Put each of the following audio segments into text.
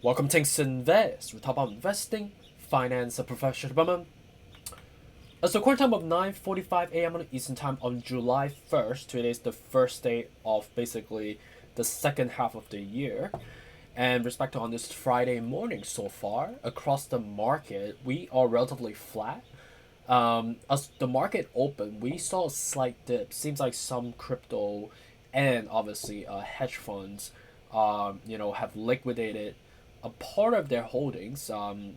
Welcome to 𝐄𝐓𝐇𝐄𝐂. We talk about investing, finance, and professional development. As the current time of 9:45 a.m. on Eastern Time on July 1st, today is the first day of basically the second half of the year. And respect to on this Friday morning so far, across the market, we are relatively flat. As the market opened, we saw a slight dip. Seems like some crypto and obviously hedge funds, have liquidated a part of their holdings, on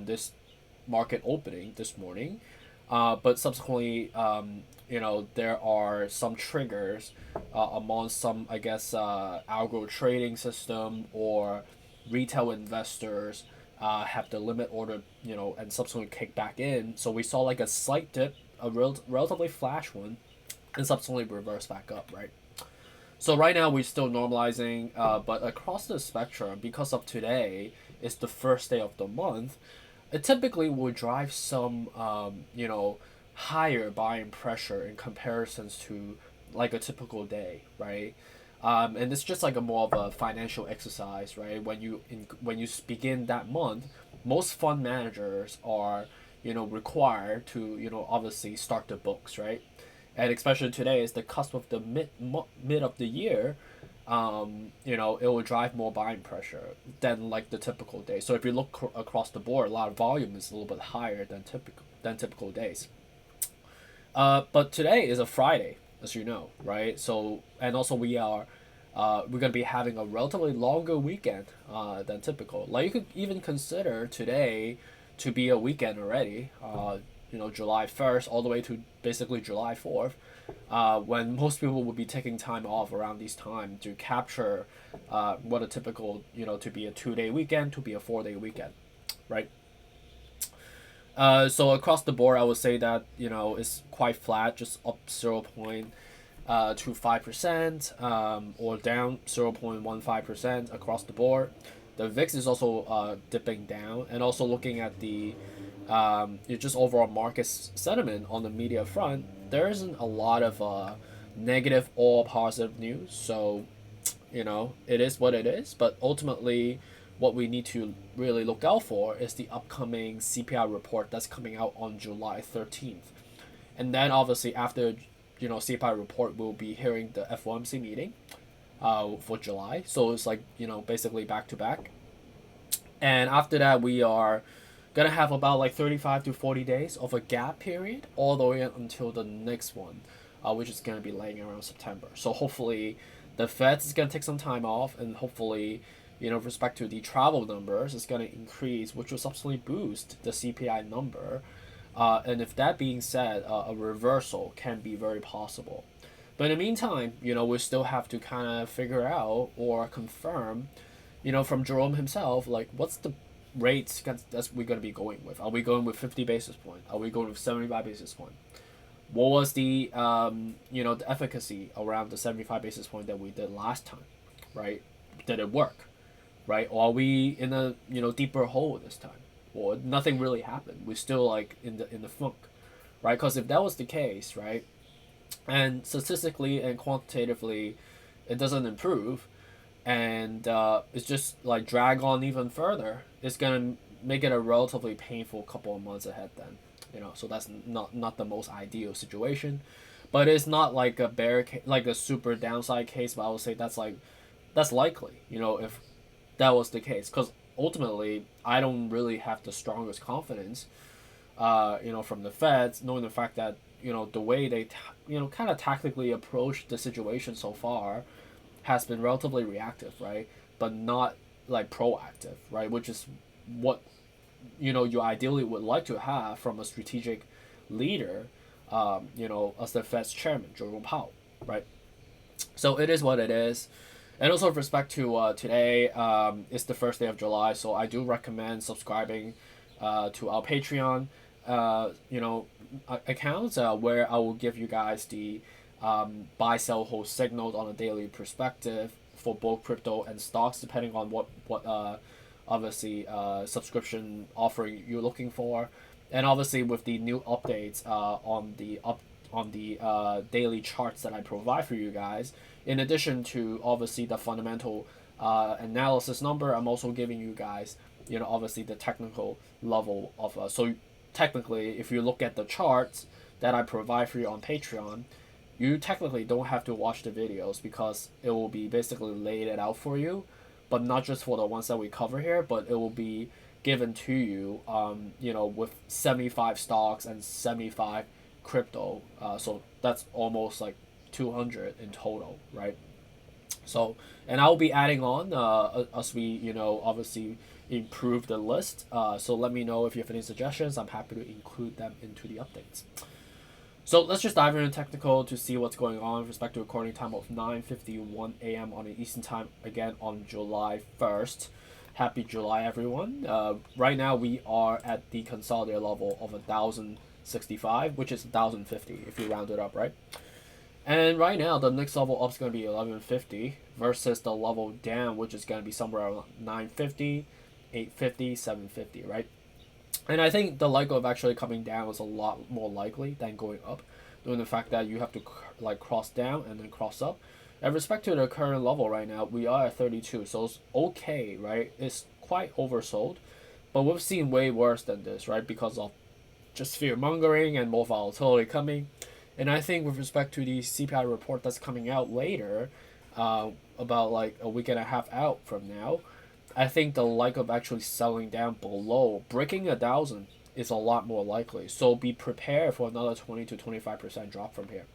this market opening this morning. But subsequently, there are some triggers among some, I guess, algo trading system or retail investors have the limit order, and subsequently kick back in. So we saw like a slight dip, a relatively flash one, and subsequently reverse back up, right? So right now we're still normalizing, but across the spectrum, because of today is the first day of the month, it typically will drive some, higher buying pressure in comparisons to like a typical day, right? And it's just like a more of a financial exercise, right? When you begin that month, most fund managers are, required to, obviously start the books, right? And especially today is the cusp of the mid of the year. It will drive more buying pressure than like the typical day. So if you look across the board, a lot of volume is a little bit higher than typical days. But today is a Friday, as you know, right? So and also we're gonna be having a relatively longer weekend than typical. Like you could even consider today to be a weekend already. July 1st all the way to basically July 4th, when most people would be taking time off around this time to capture what a typical, to be a 2-day weekend, to be a 4-day weekend, right? So across the board, I would say that, it's quite flat, just up 0.25%, or down 0.15% across the board. The VIX is also dipping down, and also looking at the just overall market sentiment on the media front, there isn't a lot of negative or positive news. So, it is what it is. But ultimately, what we need to really look out for is the upcoming CPI report that's coming out on July 13th. And then obviously after, CPI report, we'll be hearing the FOMC meeting for July. So it's like, basically back to back. And after that, we are gonna have about like 35 to 40 days of a gap period all the way until the next one, which is gonna be laying around September. So hopefully the Fed is gonna take some time off, and hopefully, with respect to the travel numbers, it's gonna increase, which will subsequently boost the CPI number. And if that being said, a reversal can be very possible. But in the meantime, we still have to kind of figure out or confirm, from Jerome himself, like what's the rates that's we're going to be going with. Are we going with 50 basis point? Are we going with 75 basis point? What was the the efficacy around the 75 basis point that we did last time, right? Did it work, right? Or are we in a deeper hole this time? Or nothing really happened. We're still like in the funk, right? Because if that was the case, right, and statistically and quantitatively, it doesn't improve, and it's just like drag on even further, it's gonna make it a relatively painful couple of months ahead then. So that's not the most ideal situation, but it's not like a like a super downside case, but I would say that's likely, if that was the case, because ultimately I don't really have the strongest confidence from the Feds, knowing the fact that the way they kind of tactically approach the situation so far has been relatively reactive, right? But not like proactive, right? Which is what you ideally would like to have from a strategic leader, as the Fed's chairman, Jerome Powell, right? So it is what it is. And also with respect to today, it's the first day of July, so I do recommend subscribing to our Patreon, accounts, where I will give you guys the buy, sell, hold signals on a daily perspective for both crypto and stocks, depending on what obviously subscription offering you're looking for, and obviously with the new updates on the daily charts that I provide for you guys, in addition to obviously the fundamental analysis number. I'm also giving you guys, obviously the technical level of so technically, if you look at the charts that I provide for you on Patreon, you technically don't have to watch the videos because it will be basically laid it out for you, but not just for the ones that we cover here, but it will be given to you, with 75 stocks and 75 crypto. So that's almost like 200 in total, right? So, and I'll be adding on as we, obviously improve the list. So let me know if you have any suggestions. I'm happy to include them into the updates. So let's just dive into technical to see what's going on with respect to recording time of 9:51 a.m. on the Eastern time, again on July 1st. Happy July, everyone. Right now we are at the consolidated level of 1,065, which is 1,050 if you round it up, right? And right now the next level up is going to be 1,150 versus the level down, which is going to be somewhere around 950, 850, 750, right? And I think the likelihood of actually coming down is a lot more likely than going up, due to the fact that you have to cross down and then cross up. And respect to the current level right now, we are at 32, so it's okay, right? It's quite oversold, but we've seen way worse than this, right? Because of just fear mongering and more volatility coming. And I think with respect to the CPI report that's coming out later, about like a week and a half out from now, I think the likelihood of actually selling down below, breaking 1,000 is a lot more likely. So be prepared for another 20 to 25% drop from here.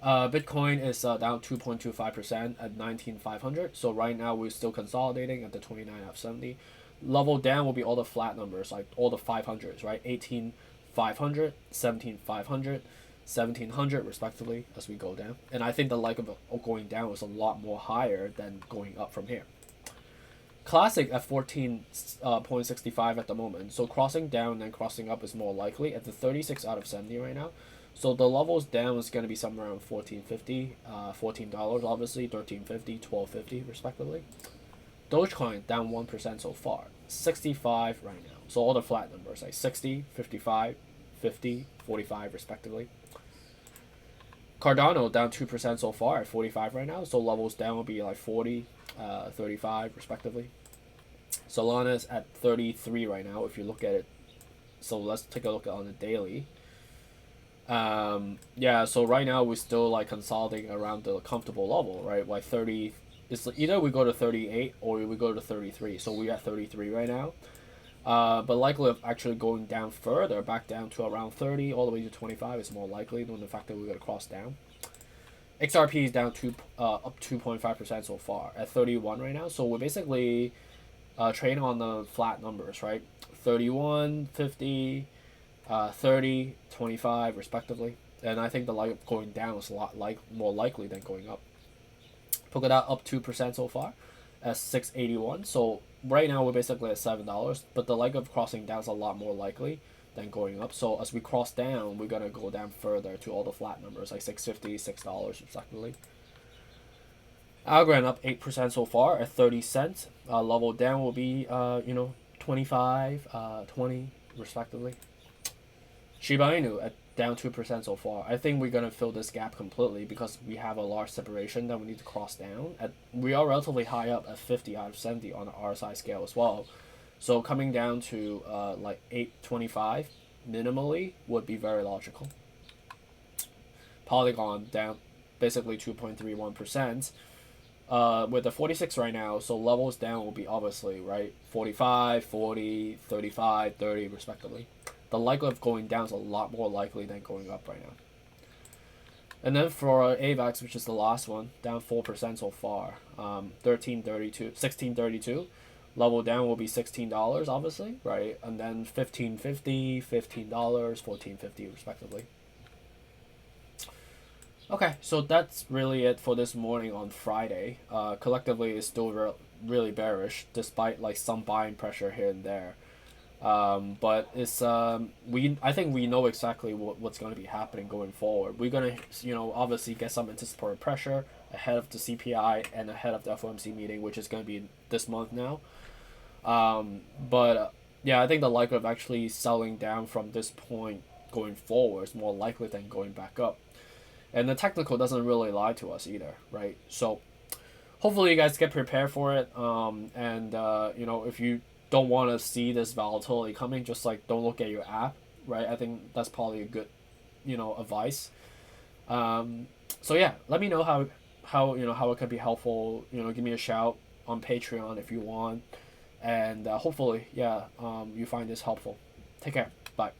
Bitcoin is down 2.25% at 19,500. So right now we're still consolidating at the 29.70. Level down will be all the flat numbers, like all the 500s, right? 18,500, 17,500, 1,700 respectively as we go down. And I think the likelihood of going down is a lot more higher than going up from here. Classic at 14.65 at the moment. So crossing down and then crossing up is more likely at the 36 out of 70 right now. So the levels down is going to be somewhere around 14.50, $14 obviously, 13.50, 12.50 respectively. Dogecoin down 1% so far, 65 right now. So all the flat numbers like 60, 55, 50, 45 respectively. Cardano down 2% so far at 45 right now. So levels down will be like 40, 35 respectively. Solana is at 33 right now if you look at it. So let's take a look on the daily. Yeah, so right now we're still like consolidating around the comfortable level, right? Like 30, it's either we go to 38 or we go to 33. So we're at 33 right now. But likely of actually going down further, back down to around 30 all the way to 25 is more likely than the fact that we're going to cross down. XRP is down up 2.5% so far at 31 right now. So we're basically trading on the flat numbers, right? 31, 50, 30, 25 respectively. And I think the likelihood of going down is a lot more likely than going up. Polkadot up 2% so far at 681. So right now we're basically at $7, but the likelihood of crossing down is a lot more likely than going up. So as we cross down, we're gonna go down further to all the flat numbers like $6.50, $6 respectively. Algorand up 8% so far at 30 cents. Level down will be 25, 20 respectively. Shiba Inu at down 2% so far. I think we're gonna fill this gap completely because we have a large separation that we need to cross down. We are relatively high up at 50 out of 70 on the RSI scale as well. So coming down to like 825 minimally would be very logical. Polygon down basically 2.31%. With the 46 right now, so levels down will be obviously, right, 45, 40, 35, 30 respectively. The likelihood of going down is a lot more likely than going up right now. And then for AVAX, which is the last one, down 4% so far, 13.32, 16.32. Level down will be $16 obviously, right? And then $15.50, $15, $14.50 respectively. Okay, so that's really it for this morning on Friday. Collectively, it's still really bearish, despite like some buying pressure here and there. But it's I think we know exactly what's going to be happening going forward. We're gonna obviously get some anticipatory pressure ahead of the CPI and ahead of the FOMC meeting, which is going to be this month now. But yeah, I think the likelihood of actually selling down from this point going forward is more likely than going back up. And the technical doesn't really lie to us either, right? So hopefully you guys get prepared for it. And you know, if you don't want to see this volatility coming, just like don't look at your app, right? I think that's probably a good, you know, advice. So yeah, let me know how you know how it could be helpful. You know, give me a shout on Patreon if you want, and hopefully, yeah, you find this helpful. Take care. Bye.